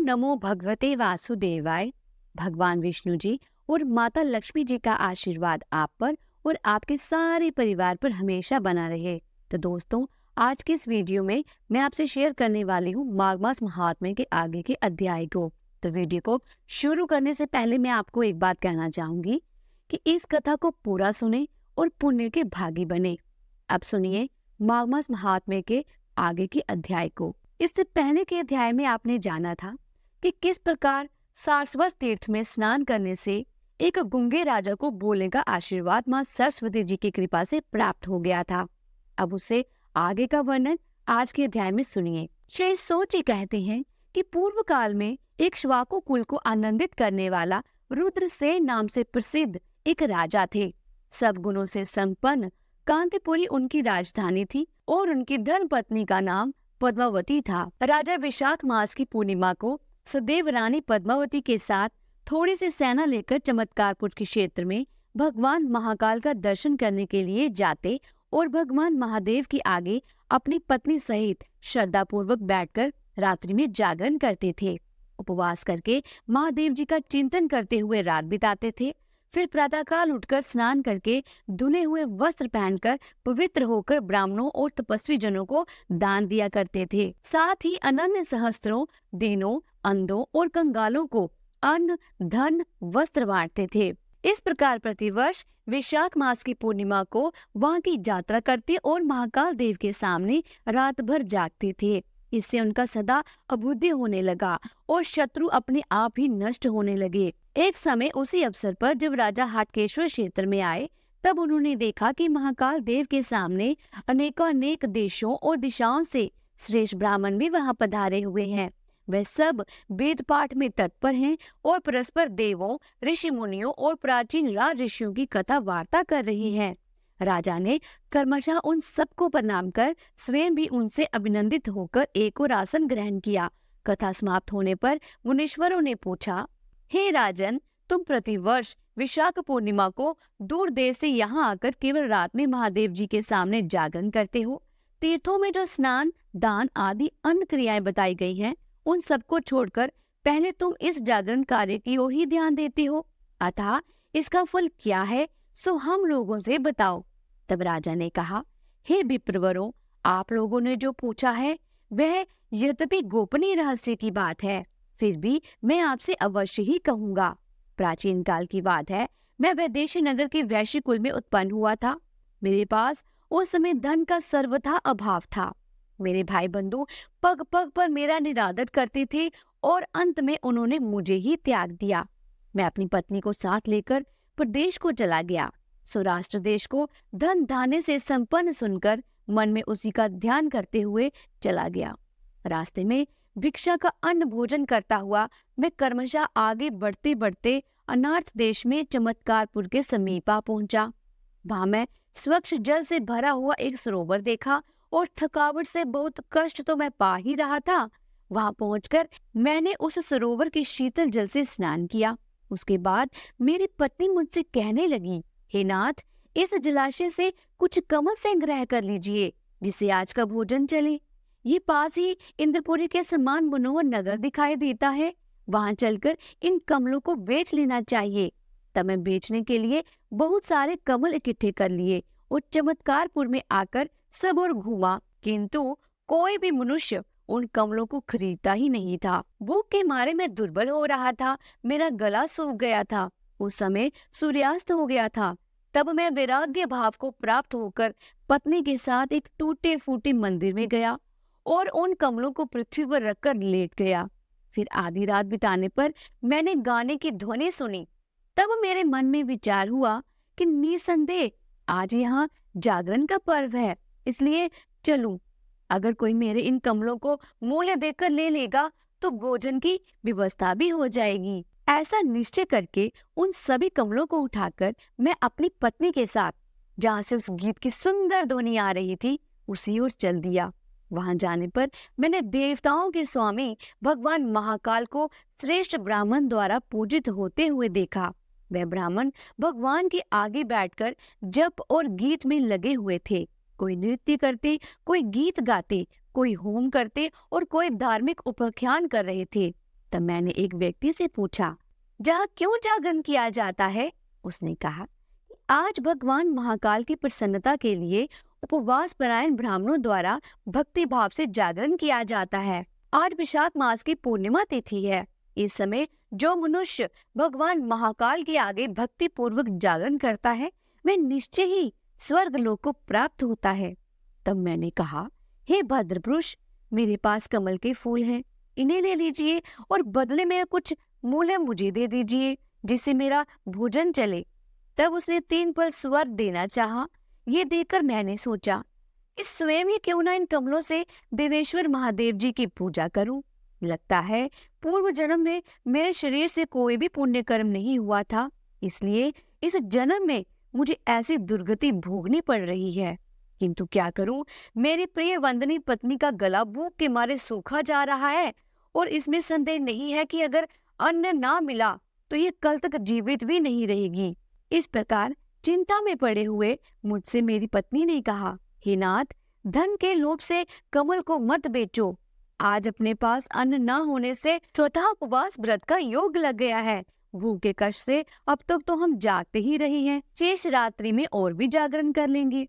नमो भगवते वासुदेवाय। भगवान विष्णु जी और माता लक्ष्मी जी का आशीर्वाद आप पर और आपके सारे परिवार पर हमेशा बना रहे। तो दोस्तों, आज के इस वीडियो में मैं आपसे शेयर करने वाली हूँ माघ मास महात्म्य के आगे के अध्याय को। तो वीडियो को शुरू करने से पहले मैं आपको एक बात कहना चाहूंगी कि इस कथा को पूरा सुने और पुण्य के भागी बने। अब सुनिए माघ मास महात्म्य के आगे के अध्याय को। इससे पहले के अध्याय में आपने जाना था कि किस प्रकार सारस्वत तीर्थ में स्नान करने से एक गूंगे राजा को बोलने का आशीर्वाद मां सरस्वती जी की कृपा से प्राप्त हो गया था। अब उसे आगे का वर्णन आज के अध्याय में सुनिए। श्री सोची कहते हैं कि पूर्व काल में एक श्वाको कुल को आनंदित करने वाला रुद्रसेन नाम से प्रसिद्ध एक राजा थे। सब गुणों से संपन्न कांतिपुरी उनकी राजधानी थी और उनकी धर्मपत्नी का नाम पद्मावती था। राजा विशाख मास की पूर्णिमा को सदैव रानी पद्मावती के साथ थोड़ी सी सेना लेकर चमत्कारपुर के क्षेत्र में भगवान महाकाल का दर्शन करने के लिए जाते और भगवान महादेव के आगे अपनी पत्नी सहित श्रद्धा पूर्वक बैठकर रात्रि में जागरण करते थे। उपवास करके महादेव जी का चिंतन करते हुए रात बिताते थे। फिर प्रातःकाल उठकर स्नान करके धुले हुए वस्त्र पहनकर पवित्र होकर ब्राह्मणों और तपस्वी जनों को दान दिया करते थे। साथ ही अनन्य सहस्त्रों दीनों, अंधों और कंगालों को अन्न, धन, वस्त्र बांटते थे। इस प्रकार प्रतिवर्ष विशाख मास की पूर्णिमा को वहां की यात्रा करते और महाकाल देव के सामने रात भर जागते थे। इससे उनका सदा अबुद्धि होने लगा और शत्रु अपने आप ही नष्ट होने लगे। एक समय उसी अवसर पर जब राजा हाटकेश्वर क्षेत्र में आए, तब उन्होंने देखा कि महाकाल देव के सामने अनेक देशों और दिशाओं से श्रेष्ठ ब्राह्मण भी वहां पधारे हुए हैं। वे सब वेद पाठ में तत्पर हैं और परस्पर देवों, ऋषि मुनियों और प्राचीन राज ऋषियों की कथा वार्ता कर रहे हैं। राजा ने कर्मशः उन सबको प्रणाम कर स्वयं भी उनसे अभिनंदित होकर एक और आसन ग्रहण किया। कथा समाप्त होने पर मुनीश्वरों ने पूछा, हे राजन, तुम प्रतिवर्ष विशाख पूर्णिमा को दूर देश से यहाँ आकर केवल रात में महादेव जी के सामने जागरण करते हो। तीर्थों में जो स्नान, दान आदि अन्य क्रियाएं बताई गई हैं, उन सबको छोड़कर पहले तुम इस जागरण कार्य की ओर ही ध्यान देते हो। अतः इसका फल क्या है, सो हम लोगों से बताओ। तब राजा ने कहा, हे विप्रवरों, आप लोगों ने जो पूछा है वह यद्यपि गोपनीय रहस्य की बात है, फिर भी मैं आपसे अवश्य ही कहूंगा। प्राचीन काल की बात है, मैं वैदेशी नगर के वैश्य कुल में उत्पन्न हुआ था। मेरे पास उस समय धन का सर्वथा अभाव था। मेरे भाई बंधु पग पग पर मेरा निरादर करते थे और अंत में उन्होंने मुझे ही त्याग दिया। मैं अपनी पत्नी को साथ लेकर प्रदेश को चला गया। सौराष्ट्र देश को धन धान्य से संपन्न सुनकर मन में उसी का ध्यान करते हुए चला गया। रास्ते में भिक्षा का अन्न भोजन करता हुआ मैं क्रमशः आगे बढ़ते बढ़ते अनार्थ देश में चमत्कारपुर के समीप आ पहुंचा। वहां मैं स्वच्छ जल से भरा हुआ एक सरोवर देखा और थकावट से बहुत कष्ट तो मैं पा ही रहा था। वहां पहुंचकर मैंने उस सरोवर के शीतल जल से स्नान किया। उसके बाद मेरी पत्नी मुझसे कहने लगी, हे नाथ, इस जलाशय से कुछ कमल संग्रह कर लीजिए, जिससे आज का भोजन चले। ये पास ही इंद्रपुरी के समान मनोहर नगर दिखाई देता है, वहां चलकर इन कमलों को बेच लेना चाहिए। तब मैं बेचने के लिए बहुत सारे कमल इकट्ठे कर लिए और चमत्कारपुर में आकर सब और घूमा, किंतु कोई भी मनुष्य उन कमलों को खरीदता ही नहीं था। भूख के मारे मैं दुर्बल हो रहा था, मेरा गला सूख गया था। उस समय सूर्यास्त हो गया था। तब मैं वैराग्य भाव को प्राप्त होकर पत्नी के साथ एक टूटे फूटे मंदिर में गया और उन कमलों को पृथ्वी पर रखकर लेट गया। फिर आधी रात बिताने पर मैंने गाने की ध्वनि सुनी। तब मेरे मन में विचार हुआ कि निसंदेह आज यहाँ जागरण का पर्व है, इसलिए चलूं। अगर कोई मेरे इन कमलों को मूल्य देकर ले लेगा तो भोजन की व्यवस्था भी हो जाएगी। ऐसा निश्चय करके उन सभी कमलों को उठाकर मैं अपनी पत्नी के साथ, जहाँ से उस गीत की सुंदर ध्वनि आ रही थी, उसी ओर चल दिया। वहां जाने पर मैंने देवताओं के स्वामी भगवान महाकाल को श्रेष्ठ ब्राह्मण द्वारा पूजित होते हुए देखा। वह ब्राह्मण भगवान के आगे बैठकर जप और गीत में लगे हुए थे। कोई नृत्य करते, कोई गीत गाते, कोई होम करते और कोई धार्मिक उपाख्यान कर रहे थे। तब मैंने एक व्यक्ति से पूछा, जहाँ क्यों जागरण किया जाता है? उसने कहा, आज भगवान महाकाल की प्रसन्नता के लिए उपवास परायण ब्राह्मणों द्वारा भक्ति भाव से जागरण किया जाता है। आज विशाख मास की पूर्णिमा तिथि है। इस समय जो मनुष्य भगवान महाकाल के आगे भक्ति पूर्वक जागरण करता है, वह निश्चय ही स्वर्ग लोक को प्राप्त होता है। तब मैंने कहा, हे भद्रपुरुष, मेरे पास कमल के फूल हैं, इन्हें ले लीजिए और बदले में कुछ मूल्य मुझे दे दीजिए, जिससे मेरा भोजन चले। तब उसने 3 पल स्वर देना चाहा। ये देखकर मैंने सोचा, इस स्वयं ही क्यों ना इन कमलों से देवेश्वर महादेव जी की पूजा करूं। लगता है पूर्व जन्म में मेरे शरीर से कोई भी पुण्य कर्म नहीं हुआ था, इसलिए इस जन्म में मुझे ऐसी दुर्गति भोगनी पड़ रही है। किंतु क्या करूं, मेरी प्रिय वंदनी पत्नी का गला भूख के मारे सूखा जा रहा है और इसमें संदेह नहीं है कि अगर अन्न ना मिला तो ये कल तक जीवित भी नहीं रहेगी। इस प्रकार चिंता में पड़े हुए मुझसे मेरी पत्नी ने कहा, हे नाथ, धन के लोभ से कमल को मत बेचो। आज अपने पास अन्न न होने से स्वतः उपवास व्रत का योग लग गया है। भूख के कष्ट से अब तक तो हम जागते ही रहे हैं, शेष रात्रि में और भी जागरण कर लेंगे।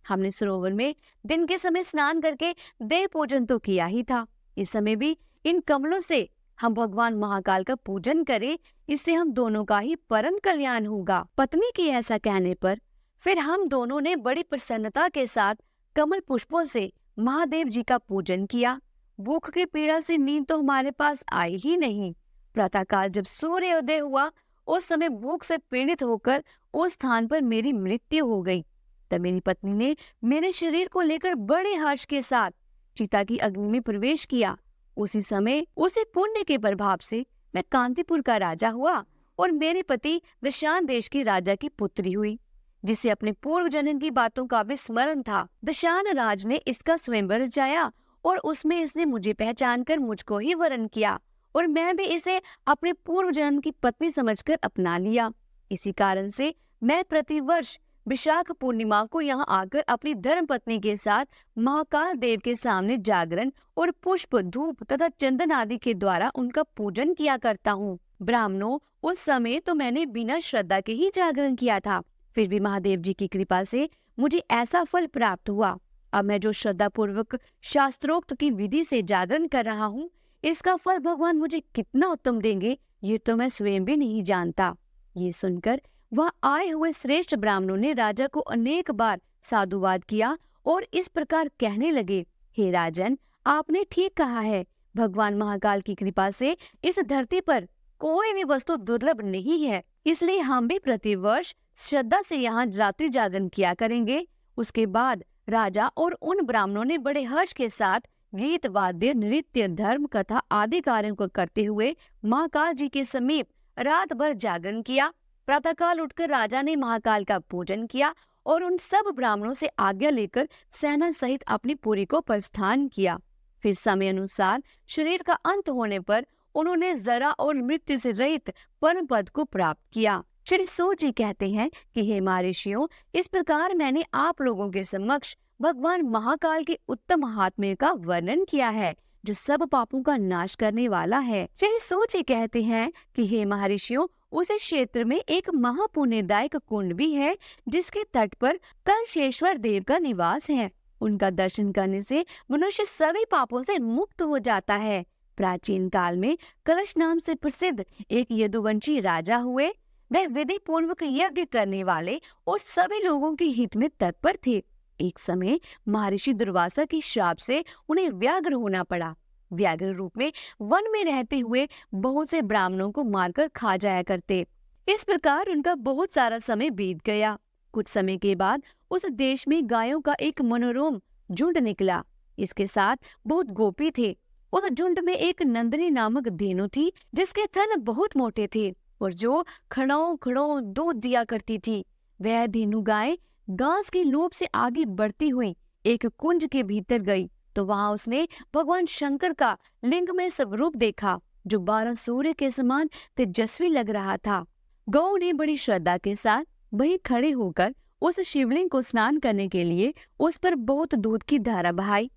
हमने सरोवर में दिन के समय स्नान करके देह पूजन तो किया ही था, इस समय भी इन कमलों से हम भगवान महाकाल का पूजन करें, इससे हम दोनों का ही परम कल्याण होगा। पत्नी के ऐसा कहने पर फिर हम दोनों ने बड़ी प्रसन्नता के साथ कमल पुष्पों से महादेव जी का पूजन किया। भूख की पीड़ा से नींद तो हमारे पास आई ही नहीं। प्रातःकाल जब सूर्योदय हुआ, उस समय भूख से पीड़ित होकर उस स्थान पर मेरी मृत्यु हो गई। तब मेरी पत्नी ने मेरे शरीर को लेकर बड़े हर्ष के साथ चिता की अग्नि में प्रवेश किया। उसी समय उसी पुण्य के प्रभाव से मैं कांतिपुर का राजा हुआ और मेरे पति दशान देश के राजा की पुत्री हुई, जिसे अपने पूर्व जन्म की बातों का भी स्मरण था। दशान राज ने इसका स्वयंवर रचाया और उसमें इसने मुझे पहचान कर मुझको ही वरण किया और मैं भी इसे अपने पूर्व जन्म की पत्नी समझकर अपना लिया। इसी कारण से मैं प्रतिवर्ष विशाख पूर्णिमा को यहाँ आकर अपनी धर्म पत्नी के साथ महाकाल देव के सामने जागरण और पुष्प, धूप तथा चंदन आदि के द्वारा उनका पूजन किया करता हूँ। ब्राह्मणों, उस समय तो मैंने बिना श्रद्धा के ही जागरण किया था, फिर भी महादेव जी की कृपा से मुझे ऐसा फल प्राप्त हुआ। अब मैं जो श्रद्धा पूर्वक शास्त्रोक्त की विधि से जागरण कर रहा हूँ, इसका फल भगवान मुझे कितना उत्तम देंगे, ये तो मैं स्वयं भी नहीं जानता। ये सुनकर वह आए हुए श्रेष्ठ ब्राह्मणों ने राजा को अनेक बार साधुवाद किया और इस प्रकार कहने लगे, हे राजन, आपने ठीक कहा है। भगवान महाकाल की कृपा से इस धरती पर कोई भी वस्तु दुर्लभ नहीं है, इसलिए हम भी प्रतिवर्ष श्रद्धा से यहाँ रात्रि जागरण किया करेंगे। उसके बाद राजा और उन ब्राह्मणों ने बड़े हर्ष के साथ गीत, वाद्य, नृत्य, धर्म कथा आदि कार्यों को करते हुए महाकाल जी के समीप रात भर जागरण किया। प्रातःकाल उठकर राजा ने महाकाल का पूजन किया और उन सब ब्राह्मणों से आज्ञा लेकर सेना सहित अपनी पुरी को प्रस्थान किया। फिर समय अनुसार शरीर का अंत होने पर उन्होंने जरा और मृत्यु से रहित परम पद को प्राप्त किया। श्री सूत जी कहते हैं कि हे महर्षियों, इस प्रकार मैंने आप लोगों के समक्ष भगवान महाकाल के उत्तम महात्म्य का वर्णन किया है, जो सब पापों का नाश करने वाला है। श्री सूत जी कहते हैं कि हे महर्षियों, उस क्षेत्र में एक महापुण्यदायक कुंड भी है, जिसके तट पर कलशेश्वर देव का निवास है। उनका दर्शन करने से मनुष्य सभी पापों से मुक्त हो जाता है। प्राचीन काल में कलश नाम से प्रसिद्ध एक यदुवंशी राजा हुए। वह विधि पूर्वक यज्ञ करने वाले और सभी लोगों के हित में तत्पर थे। एक समय महर्षि दुर्वासा के श्राप से उन्हें व्याघ्र होना पड़ा। व्याघ्र रूप में वन में रहते हुए बहुत से ब्राह्मणों को मारकर खा जाया करते। इस प्रकार उनका बहुत सारा समय बीत गया। कुछ समय के बाद उस देश में गायों का एक मनोरम झुंड निकला। इसके साथ बहुत गोपी थे। उस झुंड में एक नंदिनी नामक धेनु थी, जिसके थन बहुत मोटे थे और जो खड़ों खड़ों दूध दिया करती थी। वह धेनु गाय घास के लोभ से आगे बढ़ती हुई एक कुंज के भीतर गई तो वहां उसने भगवान शंकर का लिंग में स्वरूप देखा, जो 12 सूर्य के समान तेजस्वी लग रहा था। गौ ने बड़ी श्रद्धा के साथ वहीं खड़े होकर उस शिवलिंग को स्नान करने के लिए उस पर बहुत दूध की धारा बहाई।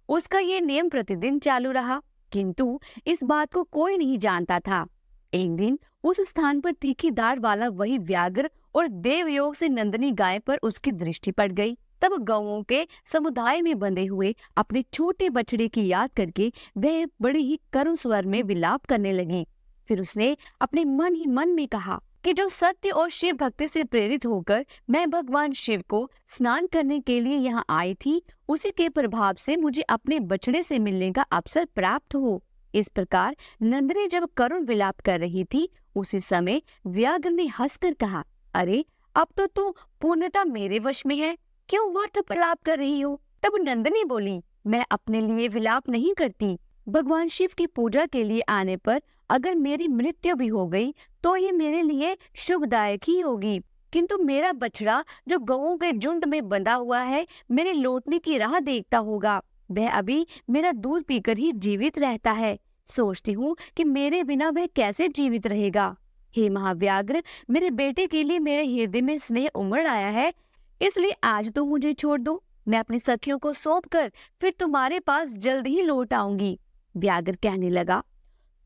उसका ये नियम प्रतिदिन चालू रहा। किंतु इस बात को कोई नहीं जानता था। एक दिन उस स्थान पर तीखी दाढ़ वाला वही व्याघ्र और देवयोग से नंदनी गाय पर उसकी दृष्टि पड़ गई। तब गौओं के समुदाय में बंधे हुए अपने छोटे बछड़े की याद करके वह बड़े ही करुण स्वर में विलाप करने लगी। फिर उसने अपने मन ही मन में कहा कि जो सत्य और शिव भक्ति से प्रेरित होकर मैं भगवान शिव को स्नान करने के लिए यहाँ आई थी, उसी के प्रभाव से मुझे अपने बछड़े से मिलने का अवसर प्राप्त हो। इस प्रकार नंदनी जब करुण विलाप कर रही थी, उसी समय व्याघ्र ने हंसकर कहा, अरे अब तो तू पूर्णतः मेरे वश में है, क्यों व्यर्थ विलाप कर रही हो? तब नंदनी बोली, मैं अपने लिए विलाप नहीं करती। भगवान शिव की पूजा के लिए आने पर अगर मेरी मृत्यु भी हो गई तो ये मेरे लिए शुभदायक ही होगी, किंतु मेरा बछड़ा जो गौओं के झुंड में बंधा हुआ है मेरे लौटने की राह देखता होगा। वह अभी मेरा दूध पीकर ही जीवित रहता है। सोचती हूँ कि मेरे बिना वह कैसे जीवित रहेगा। हे महाव्याघ्र, मेरे बेटे के लिए मेरे हृदय में स्नेह उमड़ आया है, इसलिए आज तो मुझे छोड़ दो। मैं अपनी सखियों को सौंप कर फिर तुम्हारे पास जल्द ही लौट आऊंगी। व्याघ्र कहने लगा,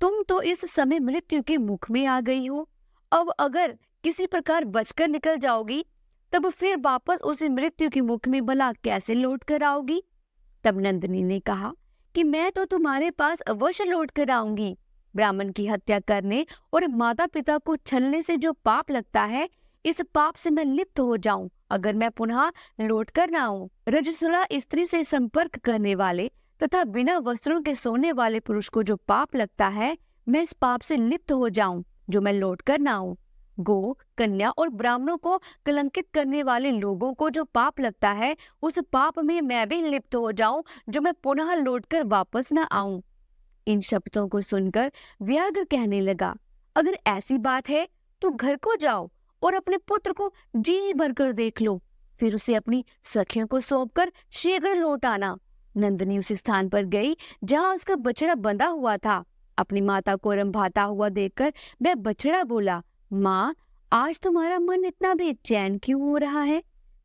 तुम तो इस समय मृत्यु के मुख में आ गई हो। अब अगर किसी प्रकार बचकर निकल जाओगी तब फिर वापस उसी मृत्यु के मुख में भला कैसे लौट कर आओगी? तब नंदिनी ने कहा कि मैं तो तुम्हारे पास अवश्य लौट कर आऊंगी। ब्राह्मण की हत्या करने और माता पिता को छलने से जो पाप लगता है, इस पाप से मैं लिप्त हो जाऊं अगर मैं पुनः लौट कर न आऊं। रजस्वला स्त्री से संपर्क करने वाले तथा बिना वस्त्रों के सोने वाले पुरुष को जो पाप लगता है, मैं इस पाप से लिप्त हो जाऊं जो मैं लौट कर न आऊं। गो, कन्या और ब्राह्मणों को कलंकित करने वाले लोगों को जो पाप लगता है, उस पाप में मैं भी लिप्त हो जाऊं जो मैं पुनः लौटकर वापस न आऊं। इन शब्दों को सुनकर व्याघ्र कहने लगा, अगर ऐसी बात है तो घर को जाओ और अपने पुत्र को जी भरकर देख लो, फिर उसे अपनी सखियों को सौंपकर शीघ्र लौट आना। नंदिनी उस स्थान पर गई जहाँ उसका बछड़ा बंधा हुआ था। अपनी माता को रंभाता हुआ देखकर वह बछड़ा बोला, माँ, आज तुम्हारा मन इतना बेचैन क्यों हो रहा है?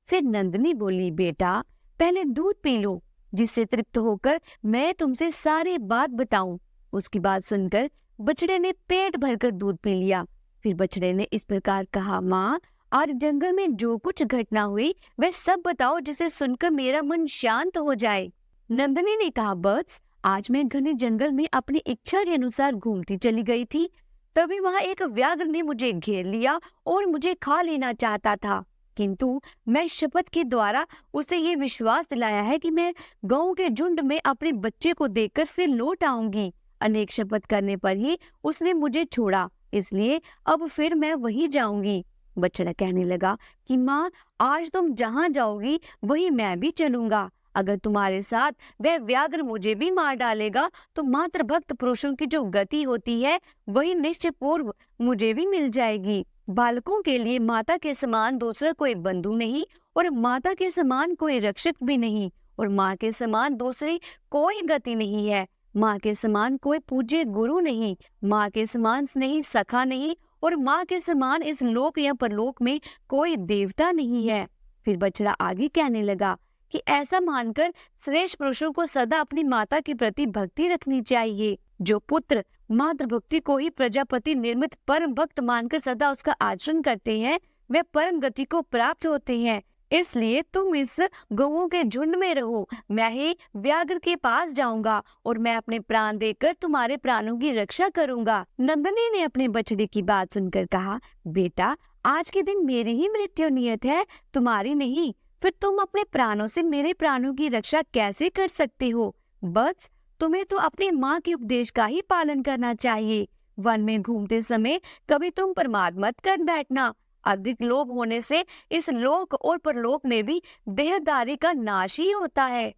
फिर नंदिनी बोली, बेटा, पहले दूध पी लो, जिससे तृप्त होकर मैं तुमसे सारी बात बताऊं। उसकी बात सुनकर बछड़े ने पेट भरकर दूध पी लिया। फिर बछड़े ने इस प्रकार कहा, माँ, आज जंगल में जो कुछ घटना हुई वह सब बताओ, जिसे सुनकर मेरा मन शांत हो जाए। नंदिनी ने कहा, बस आज मैं घने जंगल में अपनी इच्छा के अनुसार घूमती चली गई थी, तभी वहां एक व्याघ्र ने मुझे घेर लिया और मुझे खा लेना चाहता था, किंतु मैं शपथ के द्वारा उसे ये विश्वास दिलाया है कि मैं गौओं के झुंड में अपने बच्चे को देखकर फिर लौट आऊंगी। अनेक शपथ करने पर ही उसने मुझे छोड़ा, इसलिए अब फिर मैं वहीं जाऊंगी। बछड़ा कहने लगा कि माँ, आज तुम जहाँ जाओगी वहीं मैं भी चलूंगा। अगर तुम्हारे साथ वह व्याघ्र मुझे भी मार डालेगा तो मात्र भक्त पुरुषों की जो गति होती है वही निश्चय पूर्व मुझे भी मिल जाएगी। बालकों के लिए माता के समान दूसरा कोई बंधु नहीं, और माता के समान कोई रक्षक भी नहीं, और माँ के समान दूसरी कोई गति नहीं है। माँ के समान कोई पूज्य गुरु नहीं, माँ के समान स्नेही सखा नहीं, और माँ के समान इस लोक या परलोक में कोई देवता नहीं है। फिर बछड़ा आगे कहने लगा कि ऐसा मानकर श्रेष्ठ पुरुषों को सदा अपनी माता के प्रति भक्ति रखनी चाहिए। जो पुत्र मातृभक्ति को ही प्रजापति निर्मित परम भक्त मानकर सदा उसका आचरण करते हैं, वे परम गति को प्राप्त होते हैं। इसलिए तुम इस गौओं के झुंड में रहो, मैं ही व्याघ्र के पास जाऊंगा और मैं अपने प्राण देकर तुम्हारे प्राणों की रक्षा करूंगा। नंदिनी ने अपने बछड़े की बात सुनकर कहा, बेटा, आज के दिन मेरी ही मृत्यु नियत है, तुम्हारी नहीं। फिर तुम अपने प्राणों से मेरे प्राणों की रक्षा कैसे कर सकते हो? बस तुम्हें तो अपनी माँ के उपदेश का ही पालन करना चाहिए। वन में घूमते समय कभी तुम प्रमाद मत कर बैठना। अधिक लोभ होने से इस लोक और परलोक में भी देहधारी का नाश ही होता है।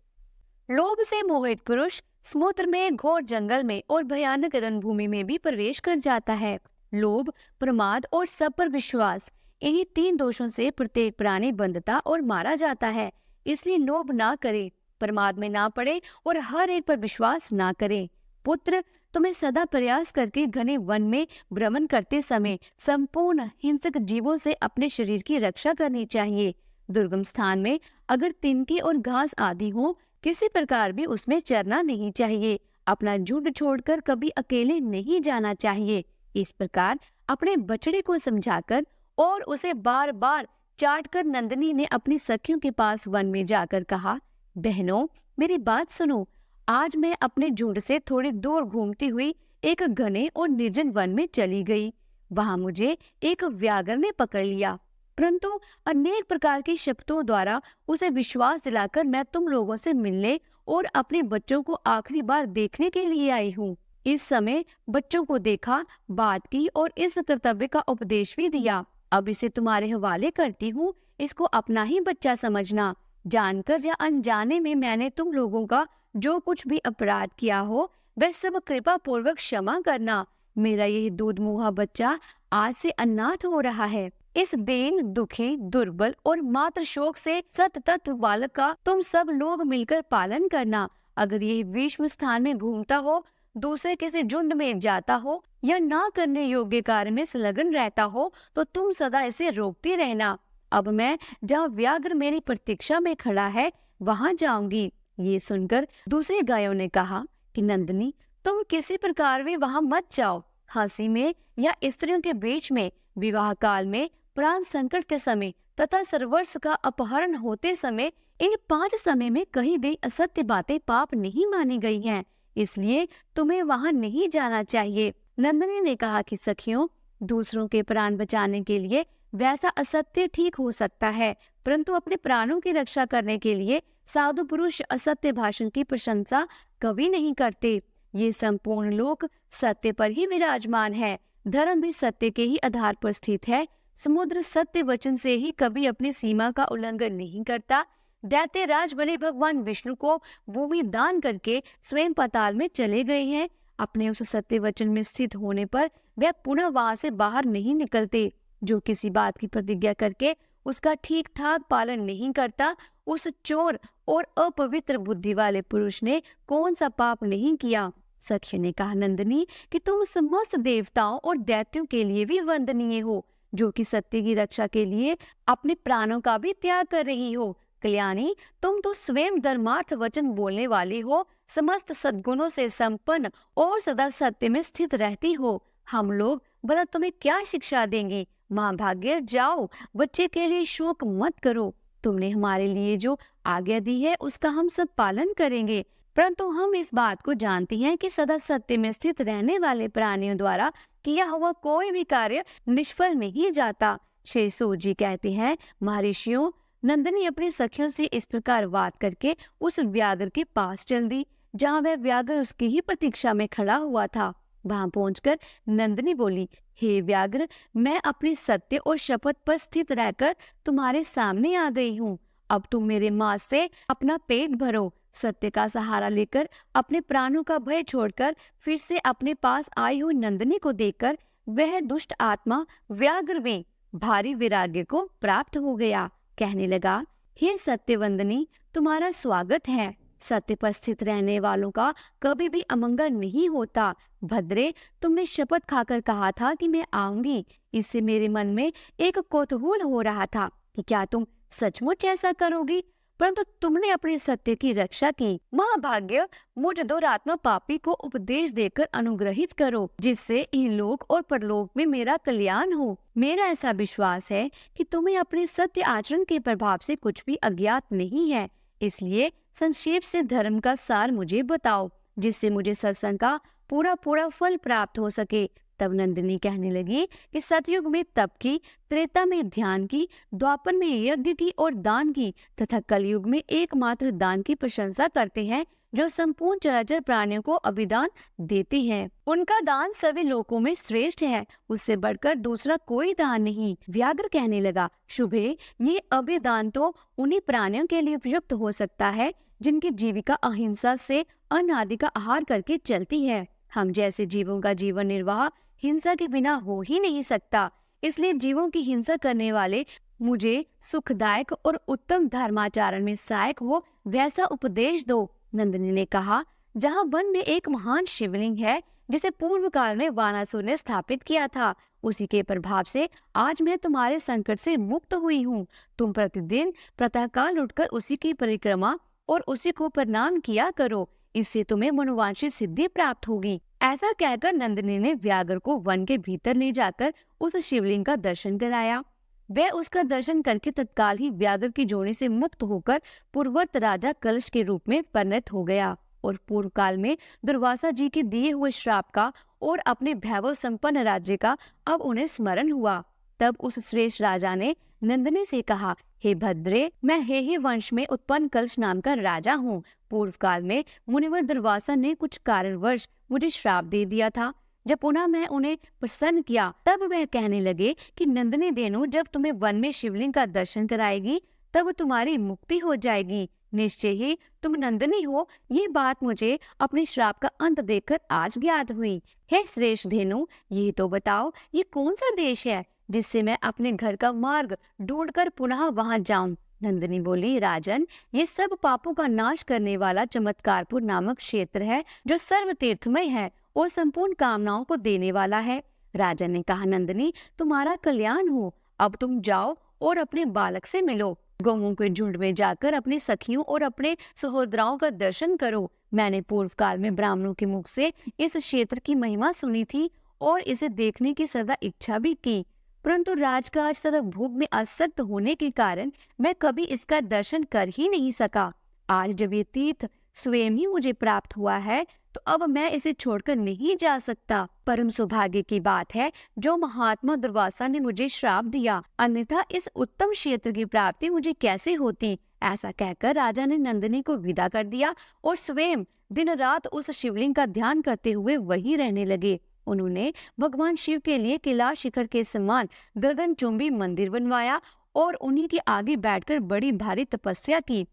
लोभ से मोहित पुरुष समुद्र में, घोर जंगल में और भयानक रणभूमि में भी प्रवेश कर जाता है। लोभ, प्रमाद और सब पर विश्वास, इन्हीं तीन दोषों से प्रत्येक प्राणी बंधता और मारा जाता है। इसलिए लोभ ना करे, प्रमाद में ना पड़े और हर एक पर विश्वास ना करे। पुत्र, तुम्हें सदा प्रयास करके घने वन में भ्रमण करते समय संपूर्ण हिंसक जीवों से अपने शरीर की रक्षा करनी चाहिए। दुर्गम स्थान में अगर तिनके और घास आदि हो, किसी प्रकार भी उसमें चरना नहीं चाहिए। अपना झुंड छोड़कर कभी अकेले नहीं जाना चाहिए। इस प्रकार अपने बछड़े को समझाकर और उसे बार बार चाटकर नंदिनी ने अपनी सखियों के पास वन में जाकर कहा, बहनों, मेरी बात सुनो। आज मैं अपने झुंड से थोड़ी दूर घूमती हुई एक घने और निर्जन वन में चली गई। वहां मुझे एक व्याघ्र ने पकड़ लिया, परंतु अनेक प्रकार के शब्दों द्वारा उसे विश्वास दिलाकर मैं तुम लोगों से मिलने और अपने बच्चों को आखिरी बार देखने के लिए आई हूँ। इस समय बच्चों को देखा, बात की और इस कर्तव्य का उपदेश भी दिया। अब इसे तुम्हारे हवाले करती हूँ। इसको अपना ही बच्चा समझना। जानकर या अनजाने में मैंने तुम लोगों का जो कुछ भी अपराध किया हो वह सब कृपा पूर्वक क्षमा करना। मेरा यही दूध मुहा बच्चा आज से अनाथ हो रहा है। इस दीन, दुखी, दुर्बल और मात्र शोक से सत तत्व बालक का तुम सब लोग मिलकर पालन करना। अगर यही विषम स्थान में घूमता हो, दूसरे किसी झुंड में जाता हो या ना करने योग्य कार्य में संलग्न रहता हो तो तुम सदा इसे रोकती रहना। अब मैं जहाँ व्याघ्र मेरी प्रतीक्षा में खड़ा है वहां जाऊंगी। ये सुनकर दूसरी गायों ने कहा कि नंदिनी, तुम किसी प्रकार भी वहां मत जाओ। हंसी में या स्त्रियों के बीच में, विवाह काल में, प्राण संकट के समय तथा सर्वस्व का अपहरण होते समय, इन 5 समय में कही गई असत्य बातें पाप नहीं मानी गई हैं, इसलिए तुम्हें वहां नहीं जाना चाहिए। नंदिनी ने कहा कि सखियों, दूसरों के प्राण बचाने के लिए वैसा असत्य ठीक हो सकता है, परंतु अपने प्राणों की रक्षा करने के लिए साधु पुरुष असत्य भाषण की प्रशंसा कभी नहीं करते। ये संपूर्ण लोक सत्य पर ही विराजमान है। धर्म भी सत्य के ही आधार पर स्थित है। समुद्र सत्य वचन से ही कभी अपनी सीमा का उल्लंघन नहीं करता। दैत्य राज बलि भगवान विष्णु को भूमि दान करके स्वयं पाताल में चले गए हैं। अपने उस सत्य वचन में स्थित होने पर वह पुनः वहां से बाहर नहीं निकलते। जो किसी बात की प्रतिज्ञा करके उसका ठीक ठाक पालन नहीं करता, उस चोर और अपवित्र बुद्धि वाले पुरुष ने कौन सा पाप नहीं किया। सखी ने कहा, नंदिनी, कि तुम समस्त देवताओं और दैत्यों के लिए भी वंदनीय हो, जो कि सत्य की रक्षा के लिए अपने प्राणों का भी त्याग कर रही हो। कल्याणी, तुम तो स्वयं धर्मार्थ वचन बोलने वाली हो, समस्त सद्गुणों से संपन्न और सदा सत्य में स्थित रहती हो। हम लोग भला तुम्हें क्या शिक्षा देंगे। माँ भाग्य, जाओ, बच्चे के लिए शोक मत करो। तुमने हमारे लिए जो आज्ञा दी है उसका हम सब पालन करेंगे, परंतु हम इस बात को जानती हैं कि सदा सत्य में स्थित रहने वाले प्राणियों द्वारा किया हुआ कोई भी कार्य निष्फल नहीं जाता। श्री सूत जी कहते हैं, महर्षियों, नंदिनी अपनी सखियों से इस प्रकार बात करके उस व्याघ्र के पास चल दी, जहाँ वह व्याघ्र उसकी ही प्रतीक्षा में खड़ा हुआ था। वहां पहुंचकर नंदिनी बोली, हे व्याघ्र, मैं अपने सत्य और शपथ पर स्थित रहकर तुम्हारे सामने आ गई हूँ। अब तुम मेरे मांस से अपना पेट भरो। सत्य का सहारा लेकर अपने प्राणों का भय छोड़कर फिर से अपने पास आई हुई नंदिनी को देखकर वह दुष्ट आत्मा व्याघ्र में भारी वैराग्य को प्राप्त हो गया। कहने लगा, हे सत्यवंदनी, तुम्हारा स्वागत है। सत्य पर स्थित रहने वालों का कभी भी अमंगल नहीं होता। भद्रे, तुमने शपथ खाकर कहा था कि मैं आऊंगी। इससे मेरे मन में एक कौतूहल हो रहा था कि क्या तुम सचमुच ऐसा करोगी, परंतु तुमने अपने सत्य की रक्षा की। महाभाग्य, मुझ दुरात्मा पापी को उपदेश देकर अनुग्रहित करो, जिससे इहलोक और परलोक में मेरा कल्याण हो। मेरा ऐसा विश्वास है कि तुम्हें अपने सत्य आचरण के प्रभाव से कुछ भी अज्ञात नहीं है, इसलिए संक्षेप से धर्म का सार मुझे बताओ, जिससे मुझे सत्संग का पूरा पूरा फल प्राप्त हो सके। तब नंदिनी कहने लगी कि सतयुग में तप की, त्रेता में ध्यान की, द्वापर में यज्ञ की और दान की, तथा कलयुग में एकमात्र दान की प्रशंसा करते हैं, जो संपूर्ण चराचर प्राणियों को अभिदान देते हैं। उनका दान सभी लोकों में श्रेष्ठ है, उससे बढ़कर दूसरा कोई दान नहीं। व्याघ्र कहने लगा, शुभे, ये अभिदान तो उन्हीं प्राणियों के लिए उपयुक्त हो सकता है जिनकी जीविका अहिंसा से अन्न आदि का आहार करके चलती है। हम जैसे जीवों का जीवन निर्वाह हिंसा के बिना हो ही नहीं सकता, इसलिए जीवों की हिंसा करने वाले मुझे सुखदायक और उत्तम धर्माचरण में सहायक हो वैसा उपदेश दो। नंदिनी ने कहा, जहाँ वन में एक महान शिवलिंग है, जिसे पूर्व काल में वानासुर ने स्थापित किया था, उसी के प्रभाव से आज मैं तुम्हारे संकट से मुक्त हुई हूँ। तुम प्रतिदिन प्रातःकाल उठकर उसी की परिक्रमा और उसी को प्रणाम किया करो। इससे तुम्हें मनोवांछित सिद्धि प्राप्त होगी। ऐसा कहकर नंदिनी ने व्याघ्र को वन के भीतर ले जाकर उस शिवलिंग का दर्शन कराया। वह उसका दर्शन करके तत्काल ही व्याघ्र की जोनी से मुक्त होकर पूर्ववर्त राजा कलश के रूप में परिणत हो गया और पूर्व काल में दुर्वासा जी के दिए हुए श्राप का और अपने वैभव संपन्न राज्य का अब उन्हें स्मरण हुआ। तब उस श्रेष्ठ राजा ने नंदिनी से कहा, हे भद्रे, मैं हे वंश में उत्पन्न कलश नाम का राजा हूँ। पूर्व काल में मुनिवर दुर्वासा ने कुछ कारणवश मुझे श्राप दे दिया था। जब पुनः मैं उन्हें प्रसन्न किया तब वह कहने लगे कि नंदिनी देनु, जब तुम्हें वन में शिवलिंग का दर्शन कराएगी तब तुम्हारी मुक्ति हो जाएगी। निश्चय ही तुम नंदिनी हो, ये बात मुझे अपने श्राप का अंत देखकर आज ज्ञात हुई। हे श्रेष्ठ धेनु, ये तो बताओ, ये कौन सा देश है जिससे मैं अपने घर का मार्ग ढूंढकर पुनः वहां जाऊं? नंदिनी बोली, राजन, ये सब पापों का नाश करने वाला चमत्कारपुर नामक क्षेत्र है जो सर्व तीर्थमय है और संपूर्ण कामनाओं को देने वाला है। राजन ने कहा, नंदिनी, तुम्हारा कल्याण हो, अब तुम जाओ और अपने बालक से मिलो। गौओं के झुंड में जाकर अपनी सखियों और अपने सहोदराओं का दर्शन करो। मैंने पूर्व काल में ब्राह्मणों के मुख से इस क्षेत्र की महिमा सुनी थी और इसे देखने की सदा इच्छा भी की, परंतु राजकाज तथा भोग में आसक्त होने के कारण मैं कभी इसका दर्शन कर ही नहीं सका। आज जब ये तीर्थ स्वयं ही मुझे प्राप्त हुआ है तो अब मैं इसे छोड़कर नहीं जा सकता। परम सौभाग्य की बात है जो महात्मा दुर्वासा ने मुझे श्राप दिया, अन्यथा इस उत्तम क्षेत्र की प्राप्ति मुझे कैसे होती। ऐसा कहकर राजा ने नंदिनी को विदा कर दिया और स्वयं दिन रात उस शिवलिंग का ध्यान करते हुए वहीं रहने लगे। उन्होंने भगवान शिव के लिए कैलाश शिखर के समान गगनचुंबी मंदिर बनवाया और उन्हीं के आगे बैठकर बड़ी भारी तपस्या की।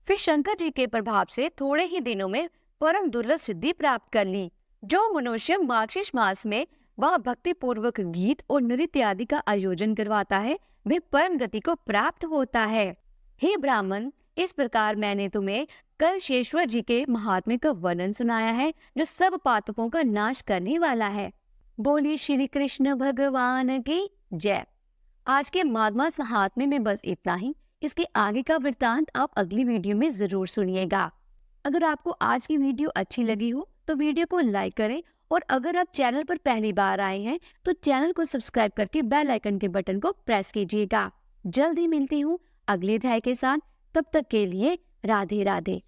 फिर शंकर जी के प्रभाव से थोड़े ही दिनों में परम दुर्लभ सिद्धि प्राप्त कर ली। जो मनुष्य मार्गशीर्ष मास में वह भक्ति पूर्वक गीत और नृत्य आदि का आयोजन करवाता है वह परम गति को प्राप्त होता है। हे ब्राह्मण, इस प्रकार मैंने तुम्हें कलशेश्वर जी के महात्म्य का वर्णन सुनाया है जो सब पातकों का नाश करने वाला है। बोलिए श्री कृष्ण भगवान की जय। आज के माघमास महात्म्य में बस इतना ही। इसके आगे का वृत्तांत आप अगली वीडियो में जरूर सुनिएगा। अगर आपको आज की वीडियो अच्छी लगी हो तो वीडियो को लाइक करें और अगर आप चैनल पर पहली बार आए हैं तो चैनल को सब्सक्राइब करके बेल आइकन के बटन को प्रेस कीजिएगा। जल्द ही मिलती हूँ अगले अध्याय के साथ। तब तक के लिए राधे राधे।